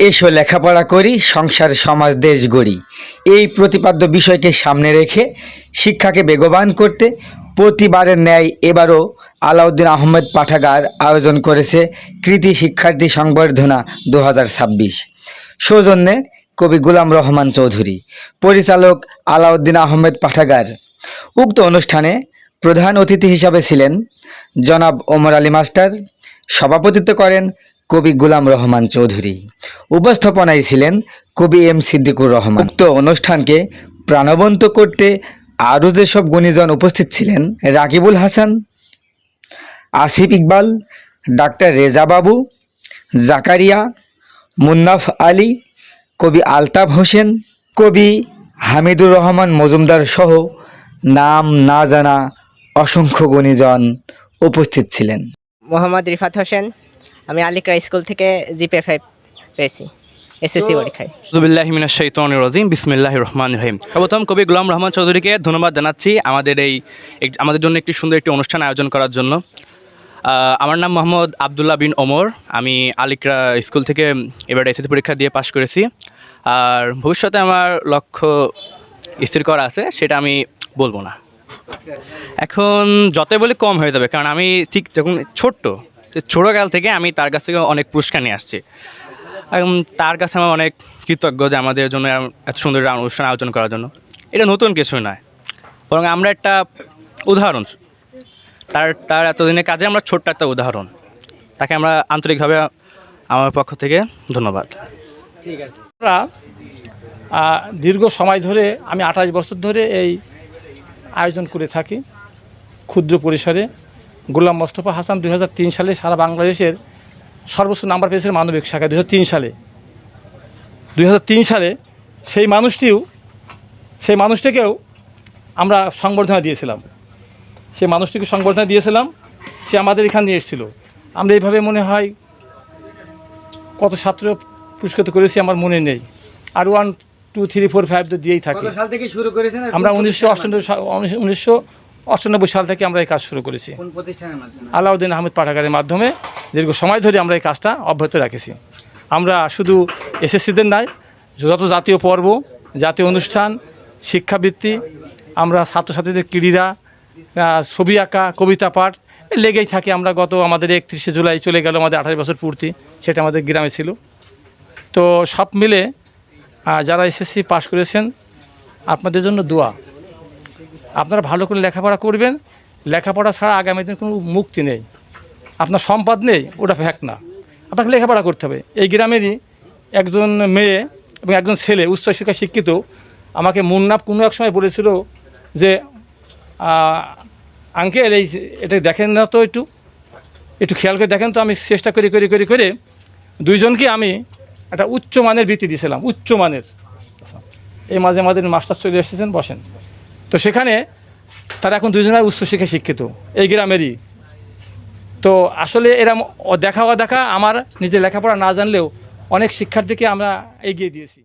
এসো লেখাপড়া করি, সংসার সমাজ দেশ গড়ি। এই প্রতিপাদ্য বিষয়কে সামনে রেখে শিক্ষাকে বেগবান করতে প্রতিবারের ন্যায় এবারও আলাউদ্দিন আহমেদ পাঠাগার আয়োজন করেছে কৃতি শিক্ষার্থী সংবর্ধনা 2026। সৌজন্যে কবি গোলাম রহমান চৌধুরী, পরিচালক আলাউদ্দিন আহমেদ পাঠাগার। উক্ত অনুষ্ঠানে প্রধান অতিথি হিসাবে ছিলেন জনাব ওমর আলী মাস্টার। সভাপতিত্ব করেন কবি গোলাম রহমান চৌধুরী। উপস্থাপনায় ছিলেন কবি এম সিদ্দিকুর রহমান। উক্ত অনুষ্ঠানকে প্রাণবন্ত করতে আরও যেসব গুণীজন উপস্থিত ছিলেন: রাকিবুল হাসান, আসিফ ইকবাল, ডাক্তার রেজা বাবু, জাকারিয়া, মুন্নাফ আলী, কবি আলতাফ হোসেন, কবি হামিদুর রহমান মজুমদার সহ নাম না জানা অসংখ্য গুণীজন উপস্থিত ছিলেন। মোহাম্মদ রিফাত হোসেন, আমি আলিকরা স্কুল থেকে GPA-5 পেয়েছি এসএসসি পরীক্ষায়। আউযুবিল্লাহি মিনাশ শাইতানির রাজিম, বিসমিল্লাহির রহমানির রহিম। সর্বপ্রথম কবি গোলাম রহমান চৌধুরীকে ধন্যবাদ জানাচ্ছি আমাদের জন্য একটি সুন্দর একটি অনুষ্ঠান আয়োজন করার জন্য। আমার নাম মোহাম্মদ আবদুল্লাহ বিন ওমর। আমি আলিকরা স্কুল থেকে এবার এসএসসি পরীক্ষা দিয়ে পাশ করেছি। আর ভবিষ্যতে আমার লক্ষ্য স্থির করা আছে, সেটা আমি বলবো না। এখন যতই বলি কম হয়ে যাবে, কারণ আমি ঠিক যখন ছোটোকাল থেকে আমি তার কাছ থেকে অনেক পুরস্কার নিয়ে আসছি। তার কাছে আমার অনেক কৃতজ্ঞ যে আমাদের জন্য এত সুন্দর অনুষ্ঠান আয়োজন করার জন্য। এটা নতুন কিছু নয়, বরং আমরা একটা উদাহরণ। তার এতদিনের কাজে আমরা ছোট্ট একটা উদাহরণ। তাকে আমরা আন্তরিকভাবে আমার পক্ষ থেকে ধন্যবাদ। ঠিক আছে। আমরা দীর্ঘ সময় ধরে, আমি 28 বছর ধরে এই আয়োজন করে থাকি ক্ষুদ্র পরিসরে। গোলাম মোস্তফা হাসান 2003 সালে সারা বাংলাদেশের সর্বোচ্চ নাম্বার পেয়েছিলেন মানবিক শাখায় 2003 সালে। সেই মানুষটিকেও আমরা সংবর্ধনা দিয়েছিলাম। সে আমাদের এখানে নিয়ে এসেছিল। আমরা এইভাবে মনে হয় কত ছাত্র পুরস্কৃত করেছি আমার মনে নেই। আর 1, 2, 3, 4, 5 তো দিয়েই থাকি। আমরা 1998 সাল থেকে আমরা এই কাজ শুরু করেছি। আলাউদ্দিন আহমেদ পাঠাগারের মাধ্যমে দীর্ঘ সময় ধরে আমরা এই কাজটা অব্যাহত রেখেছি। আমরা শুধু এসএসসিদের নয়, যত জাতীয় পর্ব, জাতীয় অনুষ্ঠান, শিক্ষাবৃত্তি, আমরা ছাত্রছাত্রীদের ক্রীড়া, ছবি আঁকা, কবিতা পাঠ লেগেই থাকি। আমাদের 31শে জুলাই চলে গেল আমাদের 28 বছর পূর্তি, সেটা আমাদের গ্রামে ছিল। তো সব মিলে যারা এসএসসি পাস করেছেন, আপনাদের জন্য দোয়া। আপনারা ভালো করে লেখাপড়া করবেন। লেখাপড়া ছাড়া আগামী দিন কোনো মুক্তি নেই। আপনার সম্পদ নেই, ওটা ফ্যাক্ট না। আপনাকে লেখাপড়া করতে হবে। এই গ্রামেরই একজন মেয়ে এবং একজন ছেলে উচ্চশিক্ষায় শিক্ষিত আমাকে মুন্নাফ কোনো এক সময় বলেছিল যে, আঙ্কেল এটা দেখেন না তো, একটু খেয়াল করে দেখেন তো। আমি চেষ্টা করে দুইজনকে আমি একটা উচ্চমানের বৃত্তি দিয়েছিলাম, উচ্চমানের। এই মাঝে আমাদের মাস্টার চলে এসেছেন, বসেন। তো সেখানে তারা এখন দুজনের উচ্চশিক্ষায় শিক্ষিত এই গ্রামেরই। তো আসলে এরা দেখা আমার নিজের লেখাপড়া না জানলেও অনেক শিক্ষার্থীকে আমরা এগিয়ে দিয়েছি।